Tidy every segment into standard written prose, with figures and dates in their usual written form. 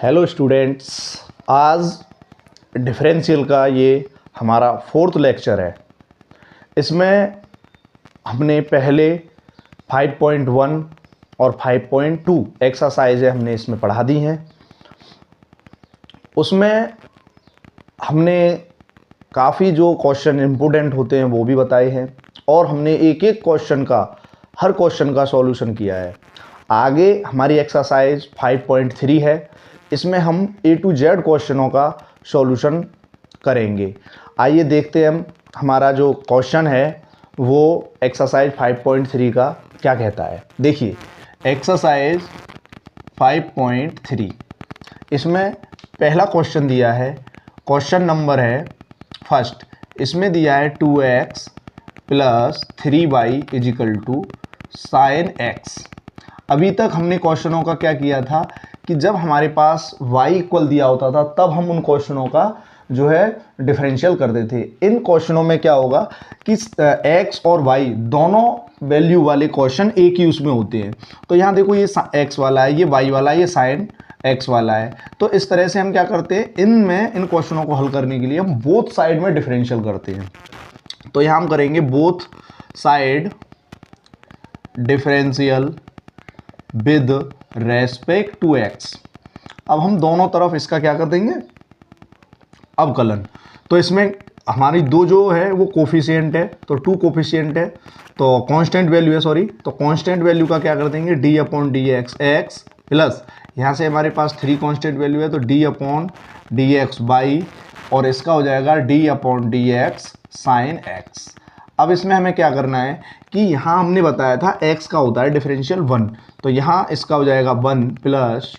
Hello students, आज differential का ये हमारा 4th लेक्चर है। इसमें हमने पहले 5.1 और 5.2 एक्सरसाइज हमने इसमें पढ़ा दी हैं। उसमें हमने काफ़ी जो क्वेश्चन इम्पोर्टेंट होते हैं वो भी बताए हैं और हमने एक एक क्वेश्चन का हर क्वेश्चन का सॉल्यूशन किया है। आगे हमारी एक्सरसाइज 5.3 है। इसमें हम A to Z क्वेश्चनों का सॉल्यूशन करेंगे। आइए देखते हैं हम हमारा जो क्वेश्चन है वो एक्सरसाइज 5.3 का क्या कहता है। देखिए एक्सरसाइज 5.3 इसमें पहला क्वेश्चन दिया है। क्वेश्चन नंबर है फर्स्ट। इसमें दिया है 2x plus 3y equal to sine x। अभी तक हमने क्वेश्चनों का क्या किया था कि जब हमारे पास y इक्वल दिया होता था तब हम उन क्वेश्चनों का जो है डिफरेंशियल करते थे। इन क्वेश्चनों में क्या होगा कि x और y दोनों वैल्यू वाले क्वेश्चन एक ही उसमें होते हैं। तो यहाँ देखो ये x वाला है, ये y वाला है, ये साइन x वाला है। तो इस तरह से हम क्या करते हैं, इन क्वेश्चनों को हल करने के लिए हम बोथ साइड में डिफरेंशियल करते हैं। तो यहाँ हम करेंगे both side differential with respect to x। अब हम दोनों तरफ इसका क्या कर देंगे, अवकलन। तो इसमें हमारी दो जो है वो कोफिशिएंट है, तो 2 कोफिशिएंट है, तो कांस्टेंट वैल्यू है, सॉरी, तो कांस्टेंट वैल्यू का क्या कर देंगे d upon d x x plus यहाँ से हमारे पास 3 कांस्टेंट वैल्यू है तो d upon d x y और इसका हो जाएगा d upon d x sine x. अब इसमें हमें क्या करना है कि यहाँ हमने बताया था x का होता है डिफरेंशियल 1, तो यहाँ इसका हो जाएगा 1 प्लस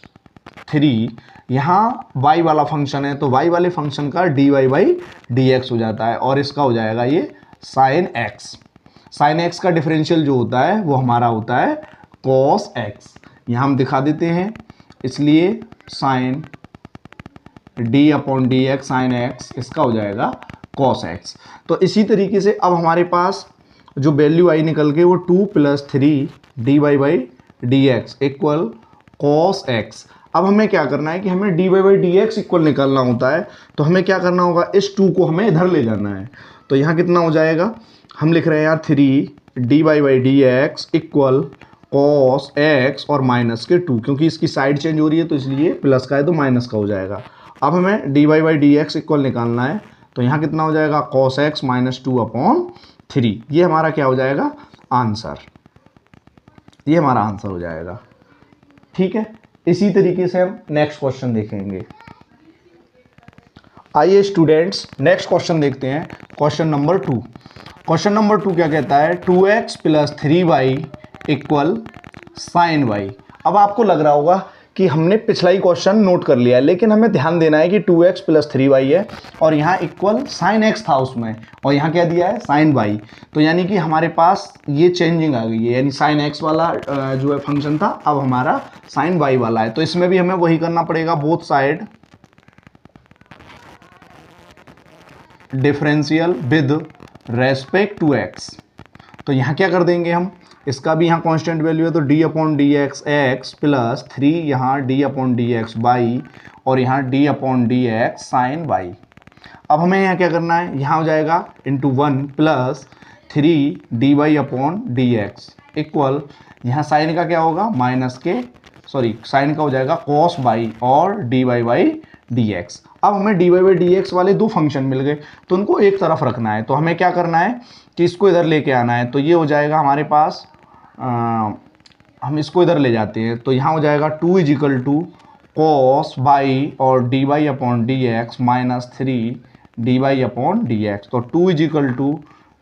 3। यहाँ y वाला फंक्शन है तो y वाले फंक्शन का dy बाई डी एक्स हो जाता है और इसका हो जाएगा ये साइन x। साइन x का डिफरेंशियल जो होता है वो हमारा होता है cos x। यहाँ हम दिखा देते हैं, इसलिए sine d upon d x sine x इसका हो जाएगा cos x। तो इसी तरीके से अब हमारे पास जो वैल्यू आई निकल के वो 2 plus 3 dy by d x equal cos x। अब हमें क्या करना है कि हमें dy by d x equal निकालना होता है, तो हमें क्या करना होगा, इस 2 को हमें इधर ले जाना है। तो यहाँ कितना हो जाएगा, हम लिख रहे हैं यहाँ 3 dy by d x equal cos x और माइनस के 2, क्योंकि इसकी साइड चेंज हो रही है तो इसलिए प्लस का है तो माइनस का हो जाएगा। अब हमें dy by d x equal निकालना है, तो यहाँ कितना हो जाएगा cos x माइनस 2 अपॉन 3। ये हमारा क्या हो जाएगा आंसर, ये हमारा आंसर हो जाएगा। ठीक है, इसी तरीके से हम नेक्स्ट क्वेश्चन देखेंगे। आइए स्टूडेंट्स नेक्स्ट क्वेश्चन देखते हैं। Question number 2। क्वेश्चन नंबर 2 क्या कहता है, 2x plus 3y equal sign y। अब आपको लग रहा होगा कि हमने पिछला ही क्वेश्चन नोट कर लिया है, लेकिन हमें ध्यान देना है कि 2x प्लस 3y है और यहाँ इक्वल साइन x था उसमें और यहाँ क्या दिया है साइन y। तो यानी कि हमारे पास ये चेंजिंग आ गई है, यानी साइन x वाला जो है फंक्शन था अब हमारा साइन y वाला है। तो इसमें भी हमें वही करना पड़ेगा, both side differential with respect to x। तो यहाँ क्या कर देंगे हम, इसका भी यहाँ कांस्टेंट वैल्यू है तो d upon d x x plus 3 यहाँ d upon d x y और यहाँ d upon d x sine y। अब हमें यहाँ क्या करना है, यहाँ हो जाएगा into 1 plus 3 dy by upon d x equal यहाँ साइन का क्या होगा माइनस के, सॉरी साइन का हो जाएगा cos बाई और dy बाई डी एक्स। अब हमें dy बाई डी एक्स वाले दो फंक्शन मिल गए तो उनको एक तरफ रखना है, तो हमें क्या करना है कि इसको इधर लेके आना है। तो ये हो जाएगा हमारे पास हम इसको इधर ले जाते हैं तो यहाँ हो जाएगा 2 इजिकल टू cos बाई और dy by upon d x minus 3 dy by upon d x. तो 2 equal to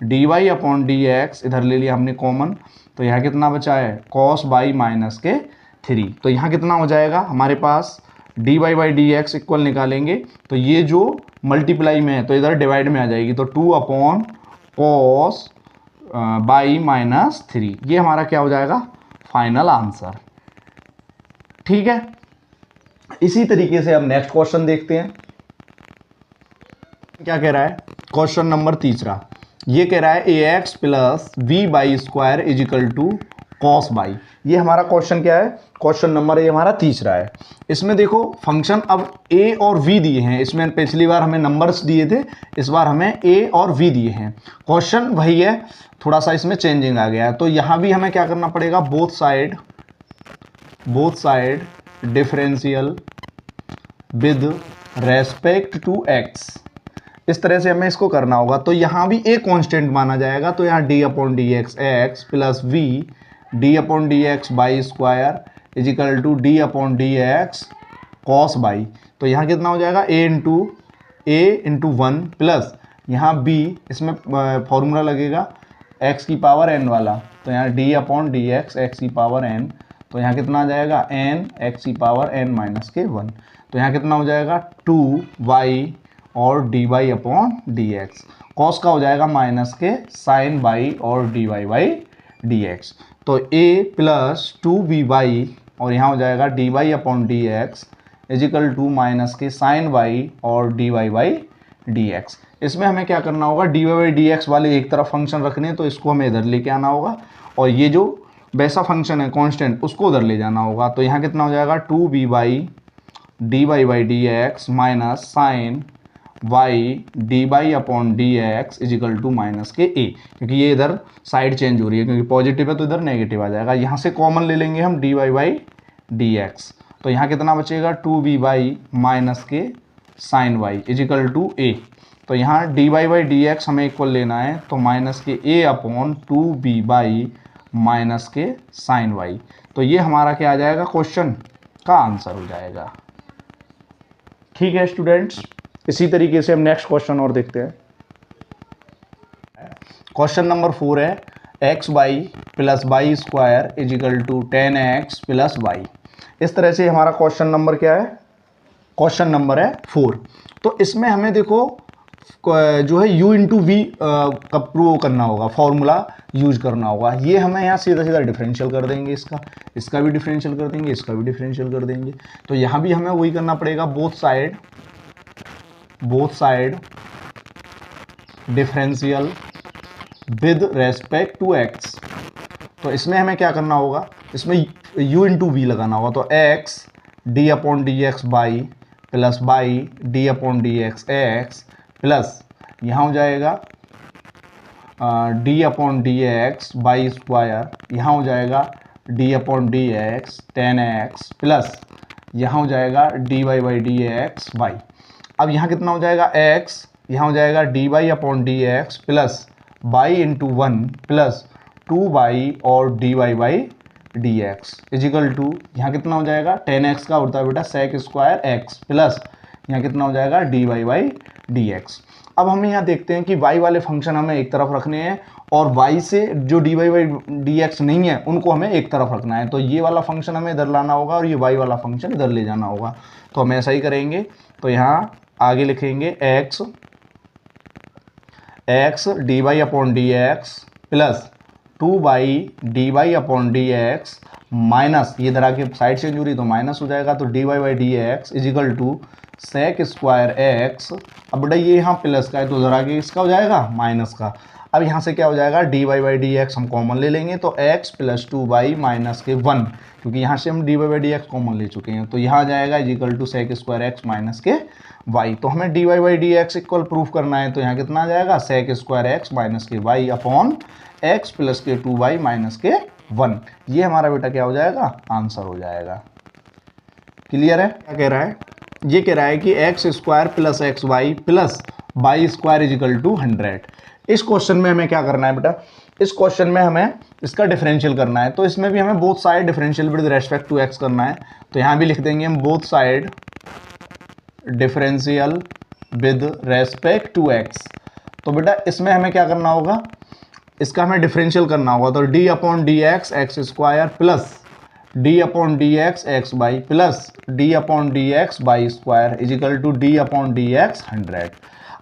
dy by upon d x इधर ले लिया हमने कॉमन, तो यहाँ कितना बचा है cos बाई माइनस के 3। तो यहाँ कितना हो जाएगा हमारे पास dy by d x equal निकालेंगे तो ये जो मल्टीप्लाई में है तो इधर डिवाइड में आ जाएगी, तो 2 अपॉन cos बाई माइनस 3। ये हमारा क्या हो जाएगा फाइनल आंसर। ठीक है, इसी तरीके से हम नेक्स्ट क्वेश्चन देखते हैं। क्या कह रहा है क्वेश्चन नंबर 3, ये कह रहा है ax plus b y square equal to cos y. ये हमारा क्वेश्चन क्या है, क्वेश्चन नंबर ये हमारा तीसरा है। इसमें देखो फंक्शन अब a और v दिए हैं, इसमें पिछली बार हमें नंबर्स दिए थे, इस बार हमें a और v दिए हैं। क्वेश्चन वही है, थोड़ा सा इसमें चेंजिंग आ गया है। तो यहाँ भी हमें क्या करना पड़ेगा, both side differential with respect to x, इस तरह से हमें इसको करना होगा। तो यहाँ भी एक कांस्टेंट माना जाएगा, तो यहाँ d upon d x x plus v d upon d x y square is equal to d upon d x cos by. तो यहाँ कितना हो जाएगा, a इंटू वन प्लस यहाँ b, इसमें फॉर्मूला लगेगा x की पावर n वाला, तो यहाँ d upon d x x की पावर n, तो यहाँ कितना आ जाएगा n x की पावर n माइनस के 1। तो यहाँ कितना हो जाएगा 2y और dy by upon d x, cos का हो जाएगा माइनस के साइन बाई और dy बाई डी एक्स। तो a प्लस 2by और यहाँ हो जाएगा dy by upon d x equal to minus के साइन बाई और dy बाई डी एक्स। इसमें हमें क्या करना होगा, dy बाई डी एक्स वाले एक तरफ फंक्शन रखने, तो इसको हमें इधर लेके आना होगा, और ये जो वैसा फंक्शन है कांस्टेंट उसको उधर ले जाना होगा। तो यहाँ कितना हो जाएगा 2b y d y by d x minus sine y d by upon d x equal to minus के a, क्योंकि ये इधर साइड चेंज हो रही है, क्योंकि पॉजिटिव है तो इधर नेगेटिव आ जाएगा। यहाँ से कॉमन ले लेंगे हम d y by d x, तो यहाँ कितना बचेगा 2b बाई माइनस के sine y equal to a। तो यहाँ d y by d x हमें इक्वल लेना है, तो माइनस के a upon 2b y minus के साइन वाई। तो ये हमारा क्या आ जाएगा, क्वेश्चन का आंसर हो जाएगा। ठीक है स्टूडेंट्स, इसी तरीके से हम नेक्स्ट क्वेश्चन और देखते हैं। क्वेश्चन नंबर 4 है x y plus y square equal to 10x plus y. इस तरह से हमारा क्वेश्चन नंबर क्या है, क्वेश्चन नंबर है 4। तो इसमें हमें देखो जो है u इंटू वी का प्रूव करना होगा, फॉर्मूला यूज करना होगा। ये हमें यहाँ सीधा सीधा डिफरेंशियल कर देंगे, इसका भी डिफरेंशियल कर देंगे, इसका भी डिफरेंशियल कर देंगे। तो यहाँ भी हमें वही करना पड़ेगा, both side differential with respect to x। तो इसमें हमें क्या करना होगा, इसमें u इंटू वी लगाना होगा। तो x d upon d x by plus by d upon d x x plus यहाँ हो जाएगा d upon d x y square, यहाँ हो जाएगा d upon d x 10x plus यहाँ हो जाएगा d y by d x y. अब यहाँ कितना हो जाएगा x, यहाँ हो जाएगा d y upon d x plus y into 1 plus 2y और d y by d x equal to यहाँ कितना हो जाएगा 10x का होता है बेटा सेक स्क्वायर x प्लस यहाँ कितना हो जाएगा d y by d x. अब हम यहाँ देखते हैं कि y वाले फंक्शन हमें एक तरफ रखने हैं, और y से जो d y by d x नहीं है उनको हमें एक तरफ रखना है। तो ये वाला फंक्शन हमें इधर लाना होगा और ये y वाला फंक्शन इधर ले जाना होगा। तो हम ऐसा ही करेंगे। तो यहाँ आगे लिखेंगे x d y upon d x plus 2 d y upon d x minus, ये इधर आके साइड चेंज हो रही तो माइनस हो जाएगा, तो d y by d x equal to sec square x. अब बेटा ये यहाँ प्लस का है तो उधर आगे इसका हो जाएगा माइनस का। अब यहाँ से क्या हो जाएगा d y by d x हम कॉमन ले लेंगे, तो x प्लस 2y माइनस के 1, क्योंकि यहाँ से हम d y by d x common ले चुके हैं। तो यहाँ आ जाएगा equal to sec square x minus के y। तो हमें d y by d x equal proof करना है, तो यहाँ कितना आ जाएगा सेक स्क्वायर एक्स माइनस के y अपॉन x प्लस के 2y माइनस के 1। ये हमारा बेटा क्या हो जाएगा, आंसर हो जाएगा। क्लियर है? क्या कह रहा है, ये कह रहा है कि x square plus x y plus y square equal to 100। इस क्वेश्चन में हमें क्या करना है बेटा, इस क्वेश्चन में हमें इसका डिफरेंशियल करना है। तो इसमें भी हमें both side differential with respect to x करना है। तो यहाँ भी लिख देंगे हम both side differential with respect to x. तो बेटा इसमें हमें क्या करना होगा, इसका हमें डिफरेंशियल करना होगा। तो d upon d x x square plus d upon d x x by plus d upon d x y square equal to d upon d x 100।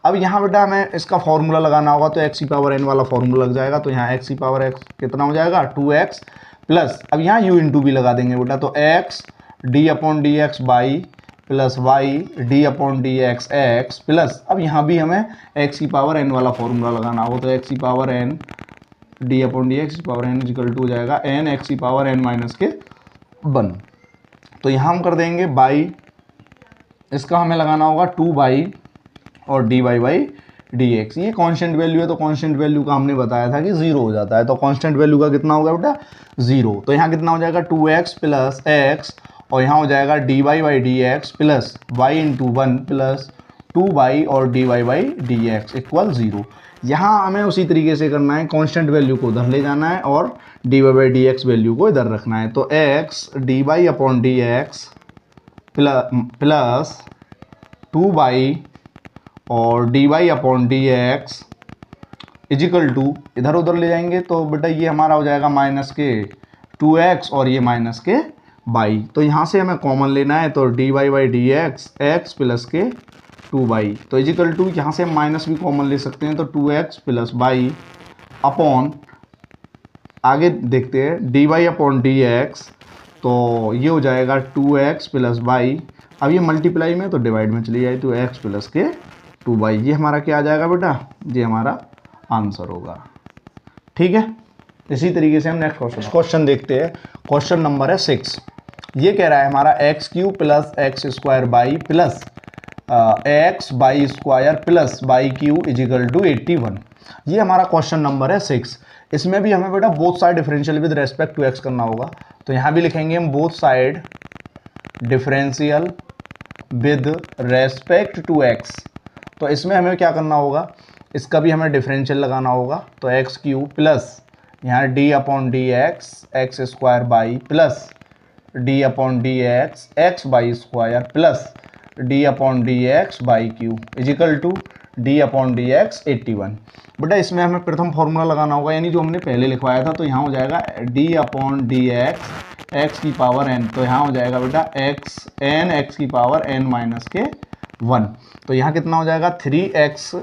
अब यहाँ बेटा हमें इसका फॉर्मूला लगाना होगा, तो एक्स की पावर एन वाला फॉर्मूला लग जाएगा। तो यहाँ एक्स की पावर एक्स कितना हो जाएगा 2x प्लस, अब यहाँ यू इंटू भी लगा देंगे बेटा, तो x d upon d x by plus y d upon d x x plus, अब यहाँ भी हमें एक्स की पावर एन वाला फॉर्मूला लगाना होगा। तो एक्स की power n d upon d x power n equal to हो जाएगा एन एक्स की पावर एन माइनस के 1। तो यहाँ हम कर देंगे बाई, इसका हमें लगाना होगा 2 बाई और d y by d x. ये कांस्टेंट वैल्यू है तो कांस्टेंट वैल्यू का हमने बताया था कि 0 हो जाता है, तो कांस्टेंट वैल्यू का कितना होगा बेटा 0। तो यहाँ कितना हो जाएगा 2x प्लस एक्स और यहाँ हो जाएगा d y by d x plus y into 1 plus 2 by और d y by d x equal 0। यहाँ हमें उसी तरीके से करना है, कांस्टेंट वैल्यू को उधर ले जाना है और d y by d x value को इधर रखना है। तो x d y upon d x plus 2 by और d y upon d x equal to, इधर उधर ले जाएंगे तो बेटा ये हमारा हो जाएगा माइनस के 2x और ये माइनस के बाई। तो यहाँ से हमें कॉमन लेना है, तो d y by d x x plus के 2 बाई, तो इजिकल टू यहाँ से हम माइनस भी कॉमन ले सकते हैं, तो 2x प्लस बाई अपॉन, आगे देखते हैं d y upon d x, तो ये हो जाएगा 2x प्लस बाई, अब ये मल्टीप्लाई में तो डिवाइड में चली जाए, तो x प्लस के 2 बाई। ये हमारा क्या आ जाएगा बेटा, ये हमारा आंसर होगा। ठीक है, इसी तरीके से हम नेक्स्ट क्वेश्चन देखते हैं। क्वेश्चन नंबर है 6। ये कह रहा है हमारा x cube plus x square by plus x y square plus y cube equal to 81। ये हमारा क्वेश्चन नंबर है 6। इसमें भी हमें बेटा both side differential with respect to x करना होगा, तो यहाँ भी लिखेंगे हम both side differential with respect to x. तो इसमें हमें क्या करना होगा, इसका भी हमें डिफरेंशियल लगाना होगा, तो एक्स क्यू प्लस यहाँ d upon d x square by plus d upon d x y square plus d upon d x y cube equal to d upon d x 81। बेटा इसमें हमें प्रथम फॉर्मूला लगाना होगा, यानी जो हमने पहले लिखवाया था, तो यहाँ हो जाएगा डी अपॉन डी एक्स की पावर एन, तो यहाँ हो जाएगा बेटा एक्स एन एक्स की पावर एन माइनस के 1। तो यहाँ कितना हो जाएगा 3x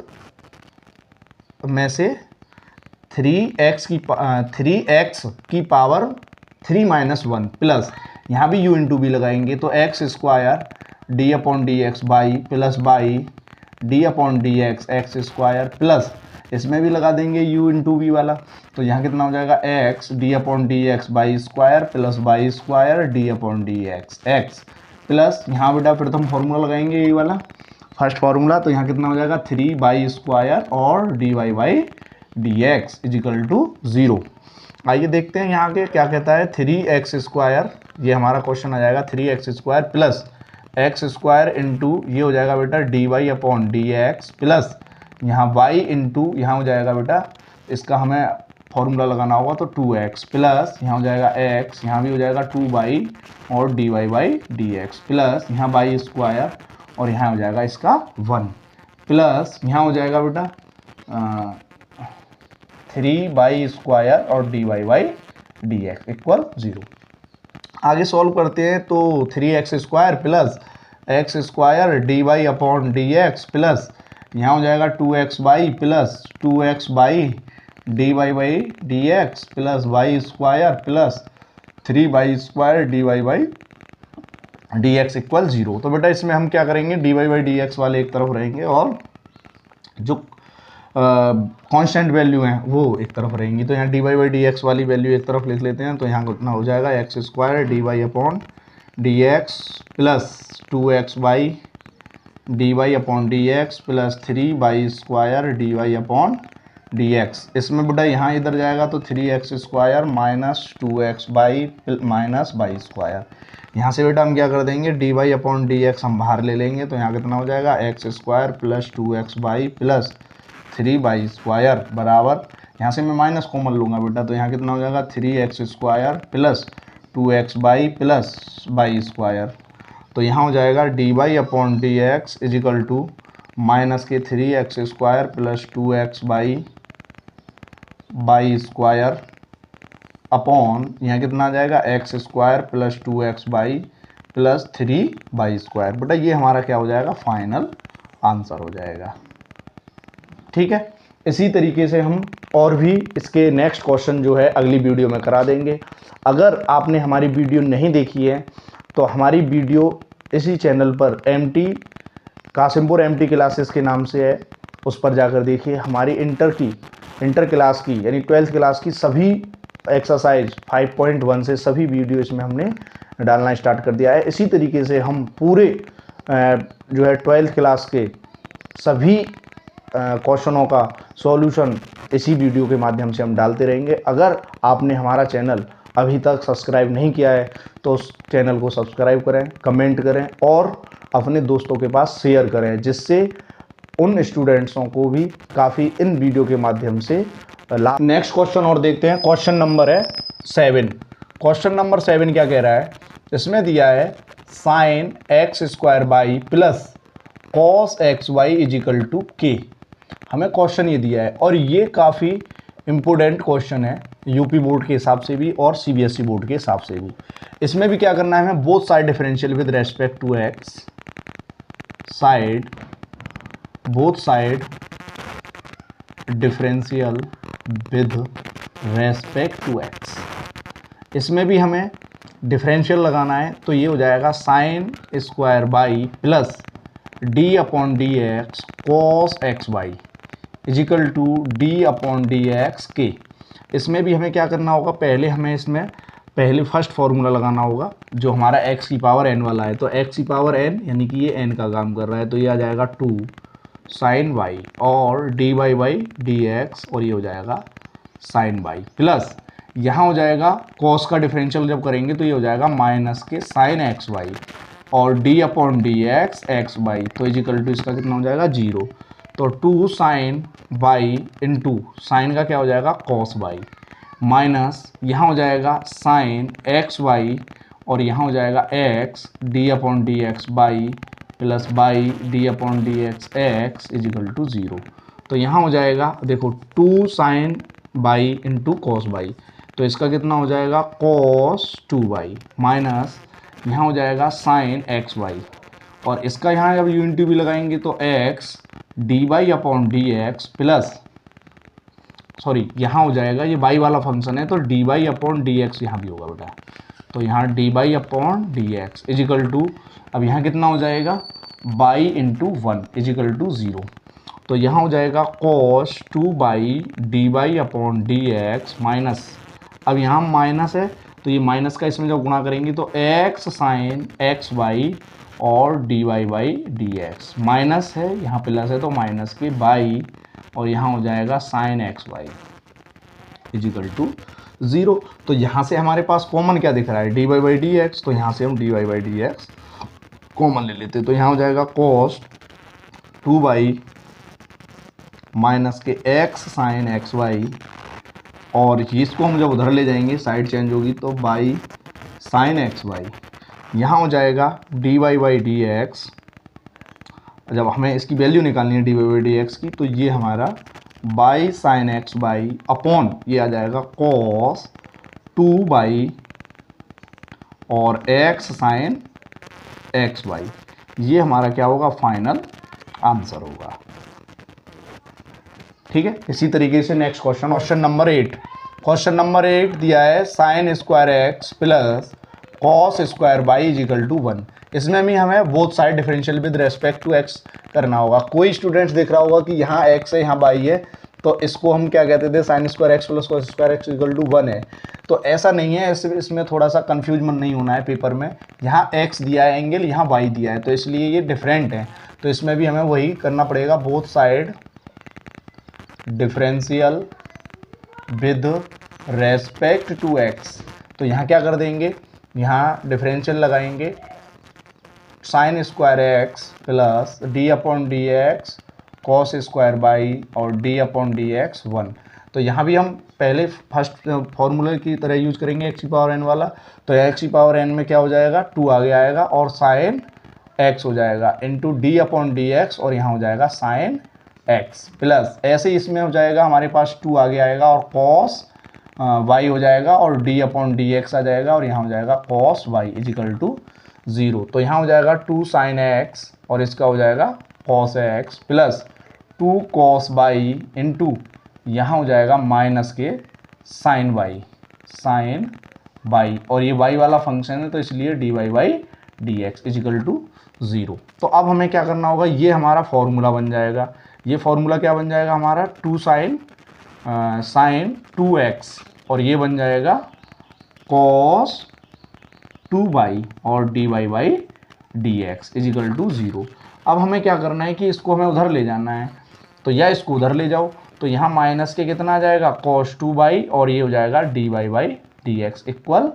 में से 3x की पावर 3 माइनस 1 प्लस यहाँ भी u इंटू बी लगाएंगे, तो x square D upon d x by plus by d upon d x square plus इसमें भी लगा देंगे u इंटू बी वाला, तो यहाँ कितना हो जाएगा x d upon d x y square plus y square D upon d x plus यहाँ बेटा प्रथम फॉर्मूला लगाएंगे ये वाला फर्स्ट फार्मूला, तो यहाँ कितना हो जाएगा 3 बाई स्क्वायर और d y by d x equal to 0। आइए देखते हैं यहाँ के क्या कहता है 3x स्क्वायर, ये हमारा क्वेश्चन आ जाएगा 3x square plus x square into ये हो जाएगा बेटा d y upon d x plus यहाँ y इंटू यहाँ हो जाएगा बेटा इसका हमें फॉर्मूला लगाना होगा, तो 2x प्लस यहाँ हो जाएगा x, यहाँ भी हो जाएगा 2 बाई और d y by d x plus यहाँ बाई स्क्वायर और यहाँ हो जाएगा इसका 1 प्लस यहाँ हो जाएगा बेटा 3 बाई स्क्वायर और d y by d x equal 0। आगे सॉल्व करते हैं, तो 3x square plus x square d y upon d x plus यहाँ हो जाएगा 2x y plus 2x y d y by d x plus y square plus 3 y square d y by d x equal 0। तो बेटा इसमें हम क्या करेंगे, d y by d x वाले एक तरफ रहेंगे और जो कांस्टेंट वैल्यू हैं वो एक तरफ रहेंगी, तो यहाँ d y by d x वाली वैल्यू एक तरफ लिख लेते हैं, तो यहाँ कितना हो जाएगा x square d y upon d x plus 2x y d y upon d x plus 3 y square d y upon d x. इसमें बेटा यहाँ इधर जाएगा तो 3x square minus 2x y minus y square, यहाँ से बेटा हम क्या कर देंगे d y upon d x हम बाहर ले लेंगे, तो यहाँ कितना हो जाएगा x square plus 2x y plus 3 y square बराबर, यहाँ से मैं माइनस कॉमन लूँगा बेटा, तो यहाँ कितना हो जाएगा 3x square plus 2x y plus y square, तो यहाँ हो जाएगा d y upon d x equal to minus के 3x square plus 2x y square upon यहाँ कितना आ जाएगा x square plus 2x y plus 3 y square. बेटा ये हमारा क्या हो जाएगा फाइनल आंसर हो जाएगा। ठीक है, इसी तरीके से हम और भी इसके नेक्स्ट क्वेश्चन जो है अगली वीडियो में करा देंगे। अगर आपने हमारी वीडियो नहीं देखी है तो हमारी वीडियो इसी चैनल पर MT कासिमपुर MT क्लासेस के नाम से है, उस पर जाकर देखिए। हमारी इंटर की इंटर क्लास की यानी 12th क्लास की सभी एक्सरसाइज 5.1 से सभी वीडियो इसमें हमने डालना स्टार्ट कर दिया है। इसी तरीके से हम पूरे जो है 12th क्लास के सभी क्वेश्चनों का सॉल्यूशन इसी वीडियो के माध्यम से हम डालते रहेंगे। अगर आपने हमारा चैनल अभी तक सब्सक्राइब नहीं किया है तो उस चैनल को सब्सक्राइब करें, कमेंट करें और अपने दोस्तों के पास शेयर करें, जिससे उन स्टूडेंट्सों को भी काफ़ी इन वीडियो के माध्यम से नेक्स्ट क्वेश्चन और देखते हैं। क्वेश्चन नंबर है 7। क्वेश्चन नंबर 7 क्या कह रहा है, इसमें दिया है sine x square by plus cos x y equal to k. हमें क्वेश्चन ये दिया है और ये काफ़ी इम्पोर्टेंट क्वेश्चन है यूपी बोर्ड के हिसाब से भी और सीबीएसई बोर्ड के हिसाब से भी। इसमें भी क्या करना है हमें, both side differential with respect to x, side both side differential with respect to x. इसमें भी हमें डिफरेंशियल लगाना है, तो ये हो जाएगा sine square by plus d upon d x cos x y equal to d upon d x k. इसमें भी हमें क्या करना होगा, पहले हमें इसमें फर्स्ट फार्मूला लगाना होगा जो हमारा एक्स की पावर एन वाला है। तो एक्स की पावर एन यानी कि ये एन का काम कर रहा है, तो ये आ जाएगा 2 साइन वाई और d y by d x और ये हो जाएगा साइन वाई प्लस यहाँ हो जाएगा कॉस का डिफरेंशियल जब करेंगे तो ये हो जाएगा माइनस के साइन एक्स वाई और d upon d x x y, तो इजिकल टू इसका कितना हो जाएगा 0। तो 2 साइन वाई इंटू साइन का क्या हो जाएगा कॉस वाई माइनस यहाँ हो जाएगा साइन एक्स वाई और यहाँ हो जाएगा x d upon d x by plus by d upon d x x equal to 0। तो यहाँ हो जाएगा देखो 2 sine by into cos by, तो इसका कितना हो जाएगा कॉस 2 बाई माइनस यहाँ हो जाएगा साइन एक्स वाई और इसका यहाँ जब यूनिटी भी लगाएंगे तो x d y upon d x plus sorry यहाँ हो जाएगा, ये वाई वाला फंक्शन है तो d y upon d x यहाँ भी होगा बेटा, तो यहाँ d y upon d x equal to अब यहाँ कितना हो जाएगा बाई इंटू 1 इजिकल टू 0। तो यहाँ हो जाएगा cos 2 by d y upon d x minus, अब यहाँ माइनस है तो ये माइनस का इसमें जब गुणा करेंगे तो एक्स साइन एक्स वाई और d y by d x minus है यहाँ प्लस है तो माइनस के बाई और यहाँ हो जाएगा sine x y equal to 0। तो यहाँ से हमारे पास कॉमन क्या दिख रहा है d y by d x, तो यहाँ से हम d y by d x common ले लेते हैं। तो यहाँ हो जाएगा कॉस 2 बाई माइनस के एक्स साइन एक्स वाई और इसको हम जब उधर ले जाएंगे साइड चेंज होगी तो बाई साइन एक्स वाई, यहाँ हो जाएगा d y by d x, जब हमें इसकी वैल्यू निकालनी है d y by d x की तो ये हमारा by sine x by upon ये आ जाएगा कॉस 2 बाई और एक्स साइन एक्स वाई, ये हमारा क्या होगा फाइनल आंसर होगा। ठीक है, इसी तरीके से next question number 8। Question number 8 दिया है sine square x plus cos square by equal to 1। इसमें भी हमें both side differential with respect to x करना होगा। कोई स्टूडेंट्स देख रहा होगा कि यहाँ एक्स है यहाँ बाई है, तो इसको हम क्या कहते थे sine square x plus cos square x equal to 1 है। तो ऐसा नहीं है, इसमें थोड़ा सा कन्फ्यूजन नहीं होना है पेपर में। यहाँ एक्स दिया है एंगल, यहाँ वाई दिया है, तो इसलिए ये डिफरेंट है। तो इसमें भी हमें वही करना पड़ेगा, both side differential with respect to x. तो यहाँ क्या कर देंगे, यहाँ डिफरेंशियल लगाएंगे sine square x plus d upon d x cos square by और डी अपॉन डी एक्स 1। तो यहाँ भी हम पहले फर्स्ट फॉर्मूले की तरह यूज करेंगे एक्स की पावर एन वाला। तो एक्स की पावर एन में क्या हो जाएगा 2 आगे आएगा और साइन एक्स हो जाएगा into D upon d x और यहाँ हो जाएगा साइन एक्स प्लस ऐसे ही इसमें हो जाएगा हमारे पास 2 आगे आएगा और कॉस वाई हो जाएगा और डी अपॉन डी एक्स आ जाएगा और यहाँ हो जाएगा कॉस वाई इजिकल टू 0। तो यहाँ हो जाएगा 2 साइन एक्स और इसका हो जाएगा cos x plus 2 cos y into यहाँ हो जाएगा माइनस के साइन वाई और ये वाई वाला फंक्शन है तो इसलिए d y by d x equal to 0। तो अब हमें क्या करना होगा, ये हमारा फॉर्मूला बन जाएगा। ये फॉर्मूला क्या बन जाएगा हमारा 2 साइन साइन 2x और ये बन जाएगा कॉस 2y और dy by d x equal to 0। अब हमें क्या करना है कि इसको हमें उधर ले जाना है, तो या इसको उधर ले जाओ, तो यहाँ माइनस के कितना आ जाएगा cos 2y और ये हो जाएगा dy by d x equal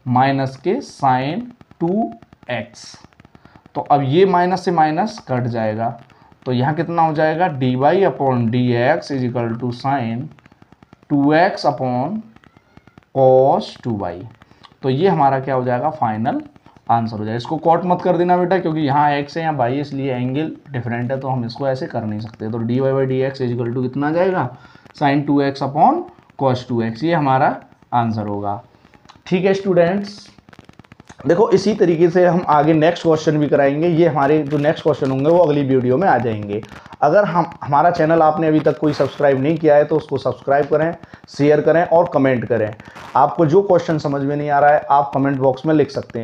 minus के साइन 2x। तो अब ये माइनस से माइनस कट जाएगा, तो यहाँ कितना हो जाएगा dy upon d x equal to sine 2x upon cos 2y। तो ये हमारा क्या हो जाएगा फाइनल आंसर हो जाएगा। इसको कॉट मत कर देना बेटा, क्योंकि यहाँ x है यहाँ y है, इसलिए एंगल डिफरेंट है, तो हम इसको ऐसे कर नहीं सकते। तो dy by d x equal to कितना आ जाएगा sign 2x upon cos 2x, ये हमारा आंसर होगा। ठीक है स्टूडेंट्स, देखो इसी तरीके से हम आगे नेक्स्ट क्वेश्चन भी कराएंगे। ये हमारे जो नेक्स्ट क्वेश्चन होंगे वो अगली वीडियो में आ जाएंगे। अगर हमारा चैनल आपने अभी तक कोई सब्सक्राइब नहीं किया है तो उसको सब्सक्राइब करें, शेयर करें और कमेंट करें। आपको जो क्वेश्चन समझ में नहीं आ रहा है आप कमेंट बॉक्स में लिख सकते हैं।